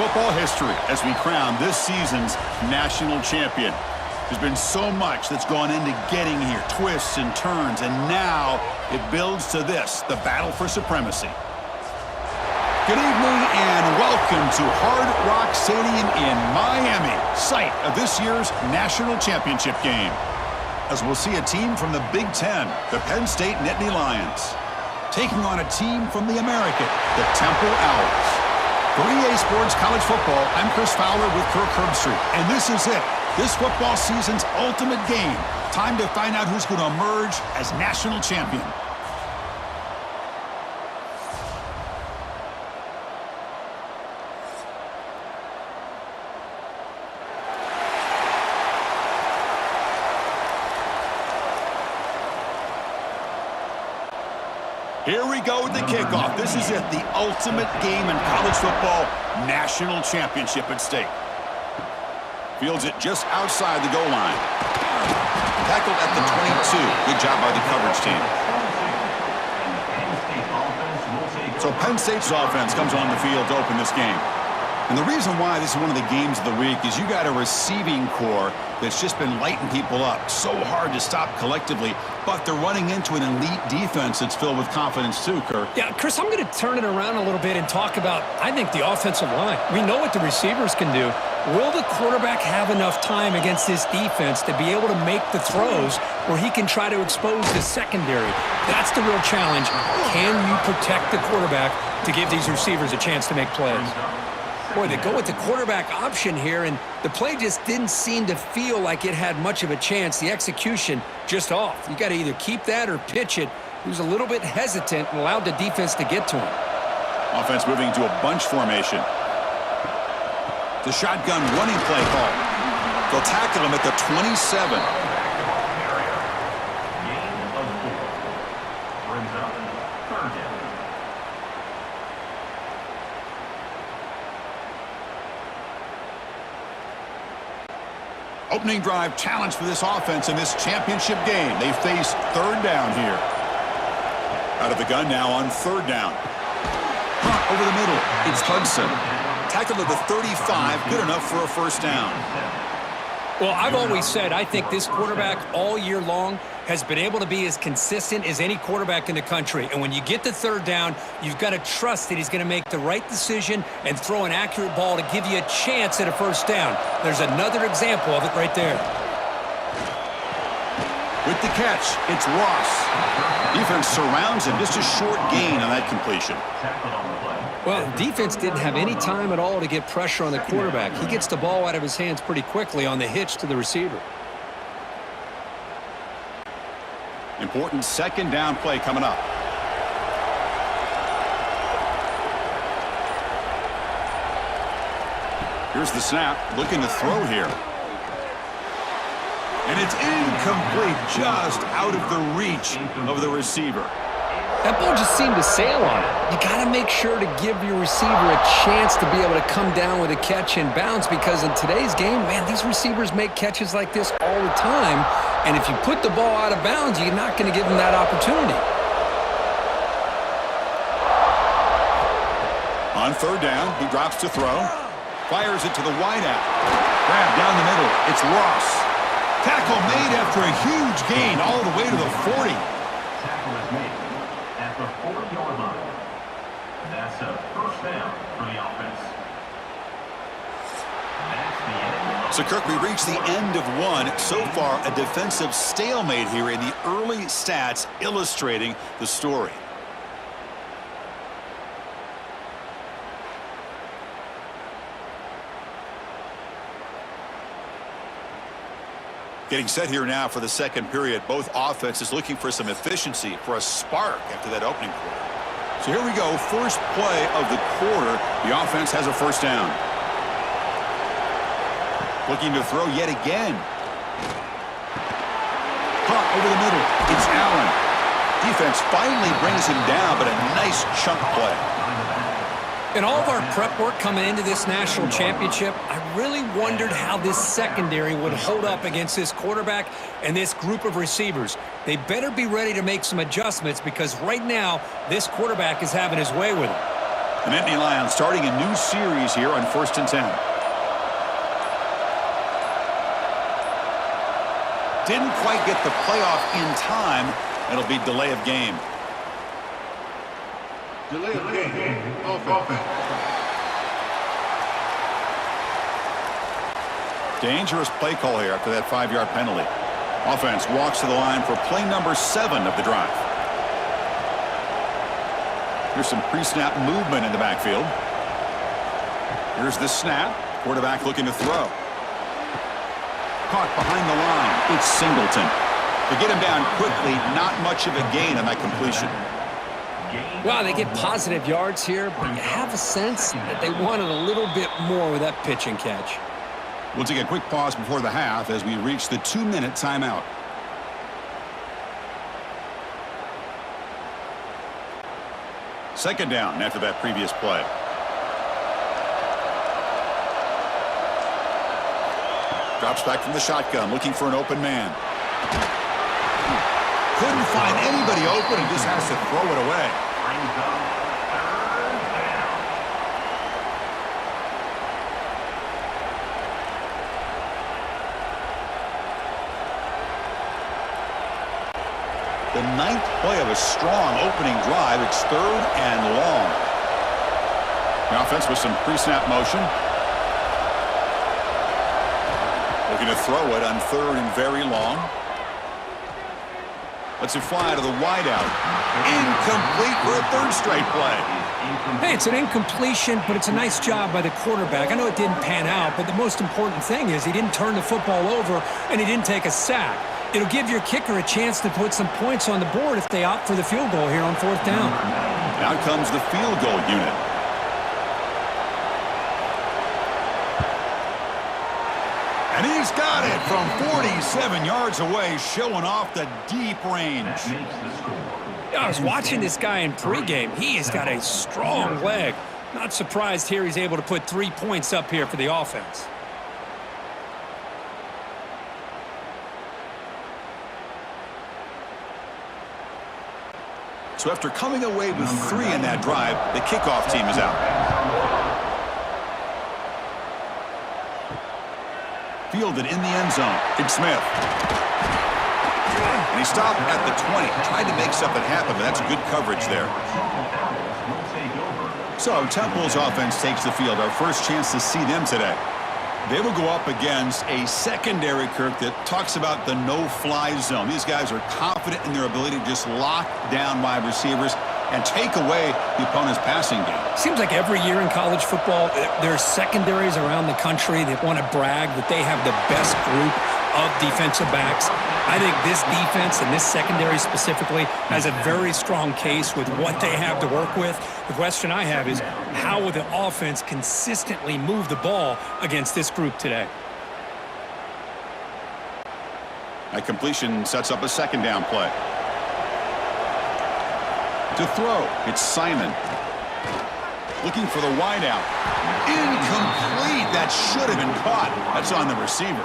football history as we crown this season's national champion. There's been so much that's gone into getting here, twists and turns, and now it builds to this, the battle for supremacy. Good evening and welcome to Hard Rock Stadium in Miami, site of this year's national championship game. As we'll see a team from the Big Ten, the Penn State Nittany Lions, taking on a team from the American, the Temple Owls. For EA Sports College Football, I'm Chris Fowler with Kirk Herbstreit, and this is it. This football season's ultimate game. Time to find out who's going to emerge as national champion. Here we go with the kickoff. This is it, the ultimate game in college football, national championship at stake. Fields it just outside the goal line. Tackled at the 22. Good job by the coverage team. So Penn State's offense comes on the field to open this game. And the reason why this is one of the games of the week is you got a receiving core that's just been lighting people up. So hard to stop collectively, but they're running into an elite defense that's filled with confidence too, Kirk. Yeah, Chris, I'm going to turn it around a little bit and talk about, I think, the offensive line. We know what the receivers can do. Will the quarterback have enough time against this defense to be able to make the throws where he can try to expose the secondary? That's the real challenge. Can you protect the quarterback to give these receivers a chance to make plays? Boy, they go with the quarterback option here, and the play just didn't seem to feel like it had much of a chance. The execution just off. You got to either keep that or pitch it. He was a little bit hesitant and allowed the defense to get to him. Offense moving to a bunch formation. The shotgun running play call. They'll tackle him at the 27. Opening drive challenge for this offense in this championship game. They face third down here. Out of the gun now on third down. Hunt over the middle. It's Hudson. Tackled at the 35. Good enough for a first down. Well, I've always said I think this quarterback all year long has been able to be as consistent as any quarterback in the country. And when you get the third down, you've got to trust that he's going to make the right decision and throw an accurate ball to give you a chance at a first down. There's another example of it right there. With the catch, it's Ross. Defense surrounds him. Just a short gain on that completion. Well, defense didn't have any time at all to get pressure on the quarterback. He gets the ball out of his hands pretty quickly on the hitch to the receiver. Important second down play coming up. Here's the snap. Looking to throw here. And it's incomplete, just out of the reach of the receiver. That ball just seemed to sail on it. You got to make sure to give your receiver a chance to be able to come down with a catch and bounce, because in today's game, man, these receivers make catches like this all the time. And if you put the ball out of bounds, you're not going to give them that opportunity. On third down, he drops to throw. Fires it to the wideout. Grab down the middle. It's Ross. Tackle made after a huge gain all the way to the 40. Tackle is made at the 40-yard line. That's a first down for the offense. That's the end. So, Kirk, we reached the end of one. So far, a defensive stalemate here in the early stats illustrating the story. Getting set here now for the second period. Both offenses looking for some efficiency, for a spark after that opening quarter. So here we go, first play of the quarter. The offense has a first down. Looking to throw yet again. Caught over the middle. It's Allen. Defense finally brings him down, but a nice chunk play. In all of our prep work coming into this national championship, I really wondered how this secondary would hold up against this quarterback and this group of receivers. They better be ready to make some adjustments, because right now, this quarterback is having his way with him. The Nittany Lions starting a new series here on 1st and 10. Didn't quite get the playoff in time. It'll be delay of game. Delay of game. Offense. Dangerous play call here after that 5-yard penalty. Offense walks to the line for play number 7 of the drive. Here's some pre-snap movement in the backfield. Here's the snap. Quarterback looking to throw. Caught behind the line. It's Singleton. To get him down quickly, not much of a gain on that completion. Well, they get positive yards here, but you have a sense that they wanted a little bit more with that pitch and catch. We'll take a quick pause before the half as we reach the 2-minute timeout. Second down after that previous play. Drops back from the shotgun, looking for an open man. Couldn't find anybody open and just has to throw it away. The 9th play of a strong opening drive. It's 3rd and long. The offense with some pre-snap motion. Looking to throw it on 3rd and very long. Lets it fly to the wideout. Incomplete for a 3rd straight play. Hey, it's an incompletion, but it's a nice job by the quarterback. I know it didn't pan out, but the most important thing is he didn't turn the football over and he didn't take a sack. It'll give your kicker a chance to put some points on the board if they opt for the field goal here on 4th down. Now comes the field goal unit. And he's got it from 47 yards away, showing off the deep range. I was watching this guy in pregame. He has got a strong leg. Not surprised here he's able to put 3 points up here for the offense. So after coming away with 3 in that drive, the kickoff team is out. Fielded in the end zone. It's Smith. And he stopped at the 20. Tried to make something happen, but that's good coverage there. So Temple's offense takes the field. Our first chance to see them today. They will go up against a secondary, Kirk, that talks about the no-fly zone. These guys are confident in their ability to just lock down wide receivers and take away the opponent's passing game. Seems like every year in college football, there's secondaries around the country that want to brag that they have the best group of defensive backs. I think this defense and this secondary specifically has a very strong case with what they have to work with. The question I have is, how will the offense consistently move the ball against this group today? That completion sets up a 2nd down play. To throw, it's Simon. Looking for the wideout. Incomplete. That should have been caught. That's on the receiver.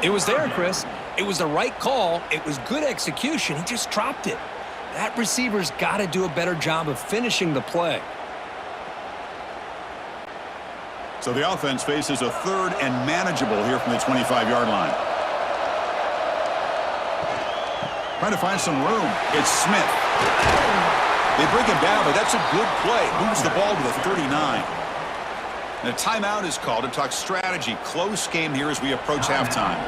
It was there, Chris. It was the right call. It was good execution. He just dropped it. That receiver's got to do a better job of finishing the play. So the offense faces a 3rd and manageable here from the 25-yard line. Trying to find some room. It's Smith. They bring him down, but that's a good play. Moves the ball to the 39. And a timeout is called to talk strategy. Close game here as we approach halftime.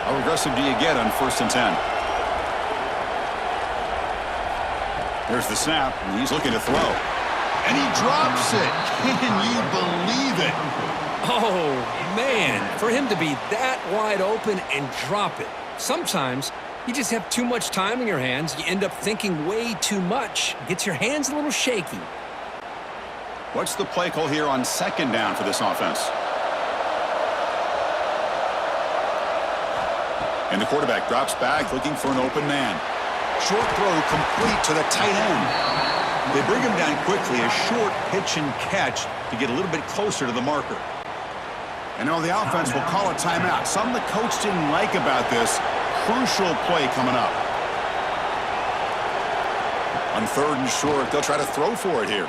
How aggressive do you get on 1st and 10? There's the snap, and he's looking to throw. And he drops it. Can you believe it? Oh, man. For him to be that wide open and drop it. Sometimes you just have too much time in your hands. You end up thinking way too much. Gets your hands a little shaky. What's the play call here on 2nd down for this offense? And the quarterback drops back looking for an open man. Short throw complete to the tight end. They bring him down quickly, a short pitch and catch to get a little bit closer to the marker. And now the offense will call a timeout. Something the coach didn't like about this. Crucial play coming up. On On 3rd and short, they'll try to throw for it here.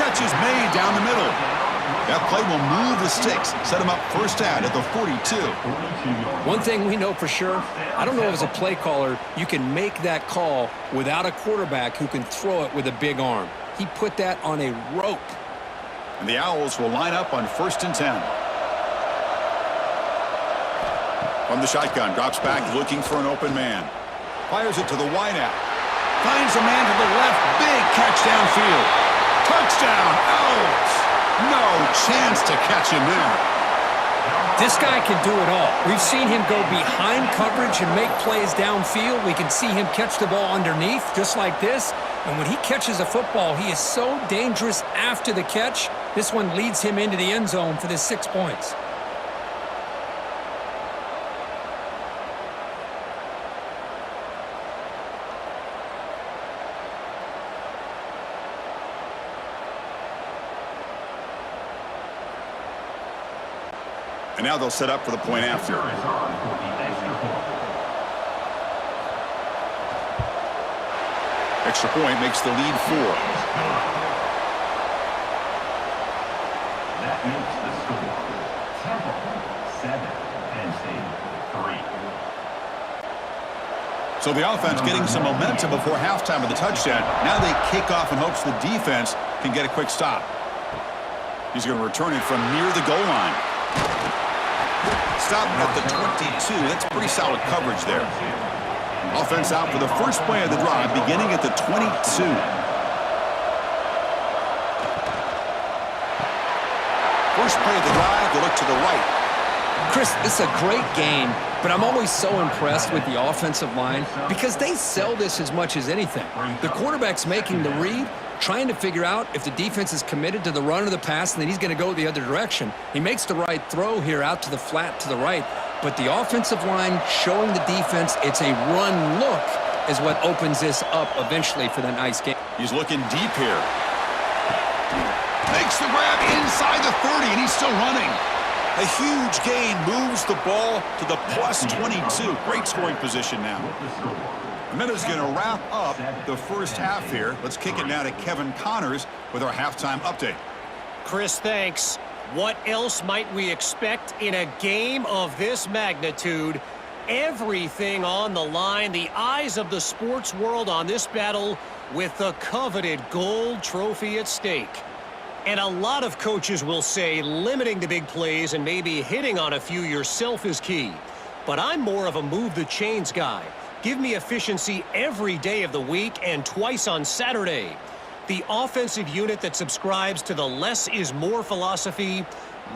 Catch is made down the middle. That play will move the sticks, set him up first down at the 42. One thing we know for sure, I don't know as a play caller, you can make that call without a quarterback who can throw it with a big arm. He put that on a rope. And the Owls will line up on 1st and 10. From the shotgun, drops back looking for an open man. Fires it to the wideout. Finds a man to the left. Big catch downfield. Touchdown, Owls! No chance to catch him there. This guy can do it all. We've seen him go behind coverage and make plays downfield. We can see him catch the ball underneath, just like this. And when he catches a football, he is so dangerous after the catch. This one leads him into the end zone for the 6 points. And now they'll set up for the point after. Extra point makes the lead 4. That makes the score Temple 7, Penn State 3. So the offense getting some momentum before halftime of the touchdown. Now they kick off in hopes the defense can get a quick stop. He's going to return it from near the goal line. Stop at the 22. That's pretty solid coverage there. Offense out for the first play of the drive, beginning at the 22. First play of the drive, they look to the right. Chris, this is a great game, but I'm always so impressed with the offensive line because they sell this as much as anything. The quarterback's making the read, trying to figure out if the defense is committed to the run or the pass, and then he's going to go the other direction. He makes the right throw here out to the flat to the right, but the offensive line showing the defense it's a run look is what opens this up eventually for that nice game. He's looking deep here. Makes the grab inside the 30, and he's still running. A huge gain moves the ball to the plus 22. Great scoring position now. And that is going to wrap up the first half here. Let's kick it now to Kevin Connors with our halftime update. Chris, thanks. What else might we expect in a game of this magnitude? Everything on the line, the eyes of the sports world on this battle with the coveted gold trophy at stake. And a lot of coaches will say limiting the big plays and maybe hitting on a few yourself is key. But I'm more of a move the chains guy. Give me efficiency every day of the week and twice on Saturday. The offensive unit that subscribes to the less is more philosophy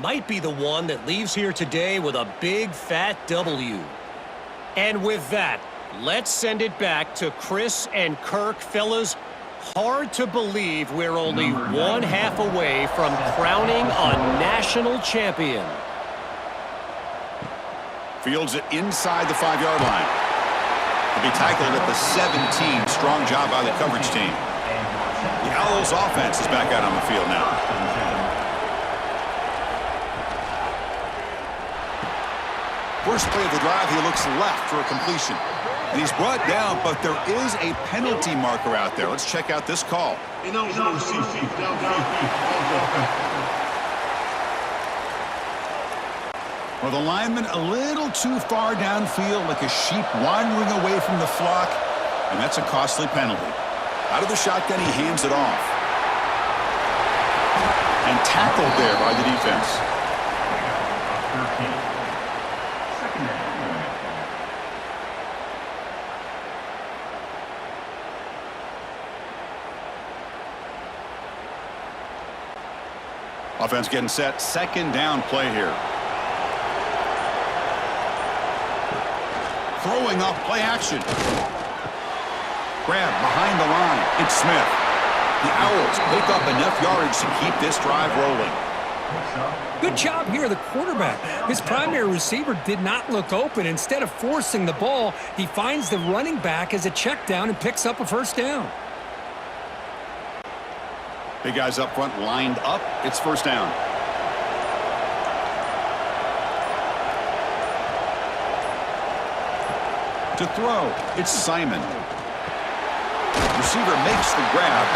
might be the one that leaves here today with a big fat W. And with that, let's send it back to Chris and Kirk. Fellas, hard to believe we're only one half away from crowning a national champion. Fields it inside the 5-yard line. He'll be tackled at the 17. Strong job by the coverage team. The Owls offense is back out on the field now. First play of the drive, he looks left for a completion. And he's brought down, but there is a penalty marker out there. Let's check out this call. Well, the lineman a little too far downfield, like a sheep wandering away from the flock, and that's a costly penalty. Out of the shotgun, he hands it off. And tackled there by the defense. Offense getting set. Second down play here. Throwing off play action. Grab behind the line. It's Smith. The Owls pick up enough yardage to keep this drive rolling. Good job here, the quarterback. His primary receiver did not look open. Instead of forcing the ball, he finds the running back as a check down and picks up a first down. Big guys up front lined up. It's first down. To throw, it's Simon. Receiver makes the grab.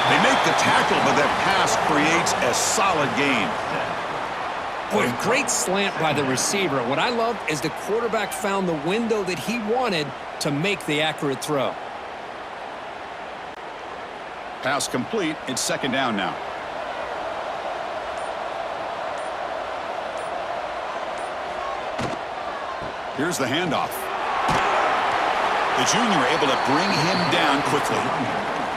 They make the tackle, but that pass creates a solid gain. Boy, great slant by the receiver. What I love is the quarterback found the window that he wanted to make the accurate throw. Pass complete. It's second down now. Here's the handoff. The junior able to bring him down quickly.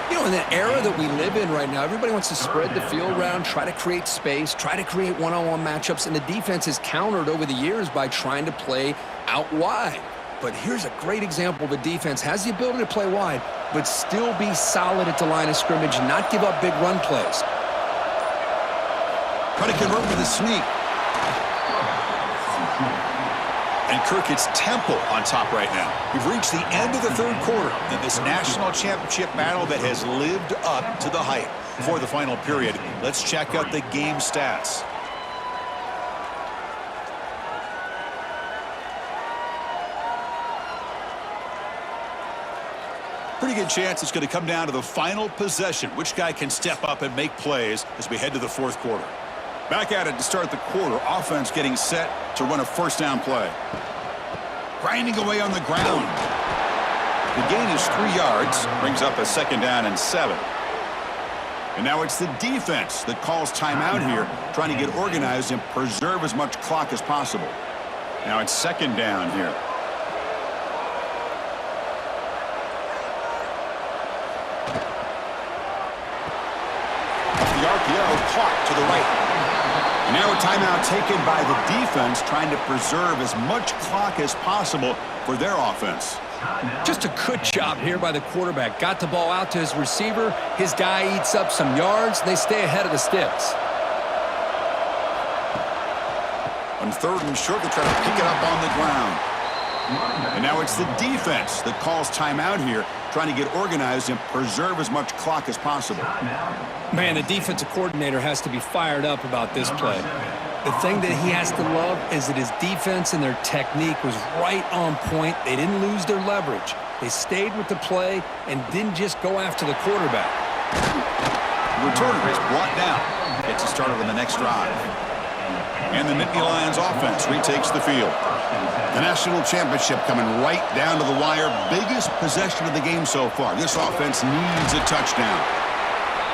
You know, in the era that we live in right now, everybody wants to spread the field around, try to create space, try to create one-on-one matchups, and the defense has countered over the years by trying to play out wide. But here's a great example. The defense has the ability to play wide, but still be solid at the line of scrimmage, not give up big run plays. Try to convert with a sneak. And Kirk, it's Temple on top right now. We've reached the end of the third quarter in this national championship battle that has lived up to the hype. For the final period, let's check out the game stats. Pretty good chance it's going to come down to the final possession. Which guy can step up and make plays as we head to the fourth quarter. Back at it to start the quarter. Offense getting set to run a first down play. Grinding away on the ground. The gain is 3 yards. Brings up a second down and 7. And now it's the defense that calls timeout here, trying to get organized and preserve as much clock as possible. Now it's second down here. The RPO caught to the right. And now a timeout taken by the defense, trying to preserve as much clock as possible for their offense. Just a good job here by the quarterback. Got the ball out to his receiver. His guy eats up some yards. They stay ahead of the sticks. On third and short, they try to pick it up on the ground. And now it's the defense that calls timeout here, trying to get organized and preserve as much clock as possible. Man, the defensive coordinator has to be fired up about this play. The thing that he has to love is that his defense and their technique was right on point. They didn't lose their leverage. They stayed with the play and didn't just go after the quarterback. The returner is brought down. Gets it started on the next drive. And the Nittany Lions offense retakes the field. The national championship coming right down to the wire. Biggest possession of the game so far. This offense needs a touchdown.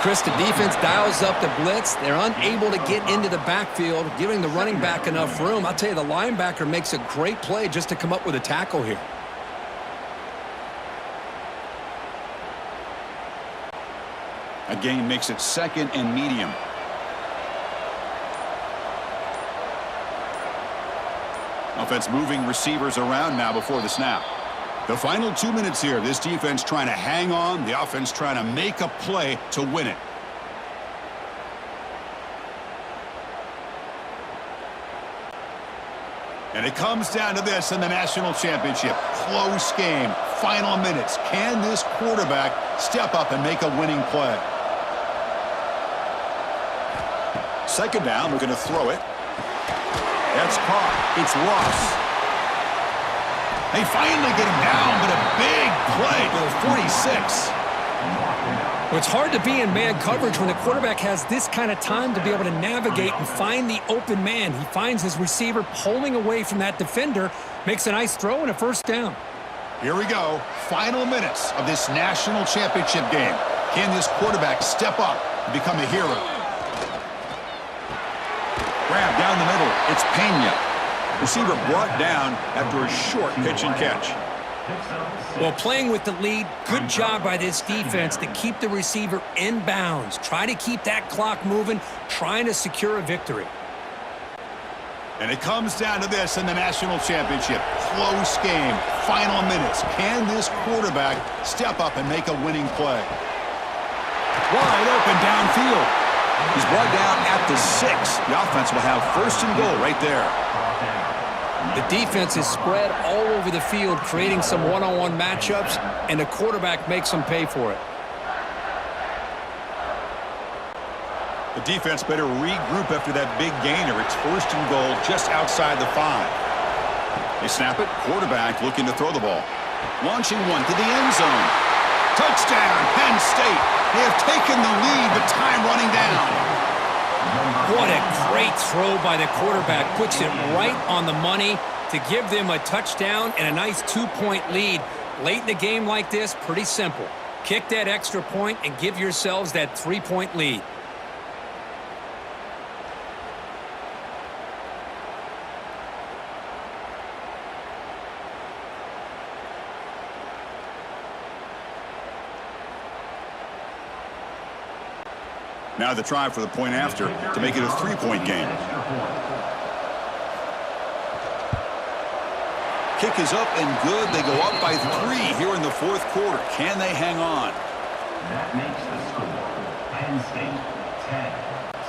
Chris, the defense dials up the blitz. They're unable to get into the backfield, giving the running back enough room. I'll tell you, the linebacker makes a great play just to come up with a tackle here. A gain makes it second and medium. Offense moving receivers around now before the snap. The final 2 minutes here. This defense trying to hang on. The offense trying to make a play to win it. And it comes down to this in the national championship. Close game. Final minutes. Can this quarterback step up and make a winning play? Second down. We're going to throw it. That's caught. It's lost. They finally get him down, but a big play to the 46. Well, it's hard to be in man coverage when the quarterback has this kind of time to be able to navigate and find the open man. He finds his receiver pulling away from that defender, makes a nice throw and a first down. Here we go. Final minutes of this national championship game. Can this quarterback step up and become a hero? Grab down the middle. It's Penn. Receiver brought down after a short pitch and catch. Well, playing with the lead, good job by this defense to keep the receiver in bounds. Try to keep that clock moving, trying to secure a victory. And it comes down to this in the national championship. Close game. Final minutes. Can this quarterback step up and make a winning play? Wide open downfield. He's brought down at the 6. The offense will have first and goal right there. The defense is spread all over the field, creating some one-on-one matchups, and the quarterback makes them pay for it. The defense better regroup after that big gainer. It's first and goal just outside the 5. They snap it. Quarterback looking to throw the ball. Launching one to the end zone. Touchdown, Penn State. They have taken the lead, but time running down. What a great throw by the quarterback. Puts it right on the money to give them a touchdown and a nice 2-point lead. Late in the game like this, pretty simple. Kick that extra point and give yourselves that 3-point lead. Now the try for the point after to make it a 3-point game. Kick is up and good. They go up by 3 here in the fourth quarter. Can they hang on? That makes the score Penn State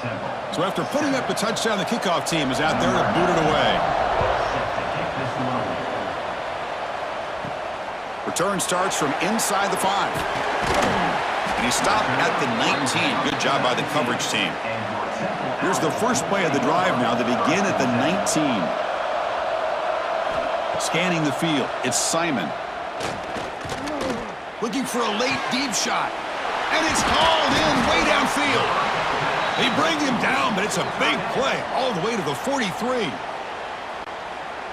10-7. So after putting up a touchdown, the kickoff team is out there to boot it away. Set to kick this one away. Return starts from inside the 5. And he stopped at the 19. Good job by the coverage team. Here's the first play of the drive now. They begin at the 19. Scanning the field, it's Simon. Looking for a late deep shot. And it's hauled in way downfield. They bring him down, but it's a big play all the way to the 43.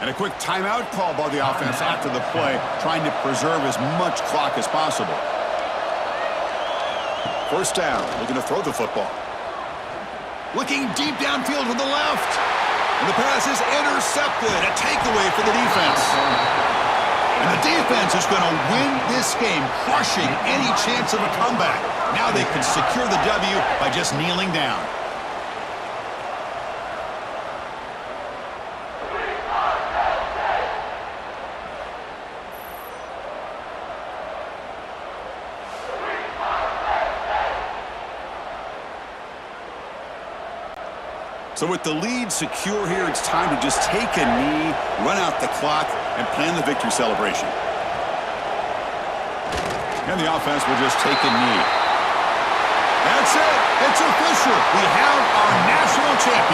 And a quick timeout call by the offense after the play, trying to preserve as much clock as possible. First down, looking to throw the football. Looking deep downfield to the left. And the pass is intercepted. A takeaway for the defense. And the defense is going to win this game, crushing any chance of a comeback. Now they can secure the W by just kneeling down. So with the lead secure here, it's time to just take a knee, run out the clock, and plan the victory celebration. And the offense will just take a knee. That's it. It's official. We have our national champion.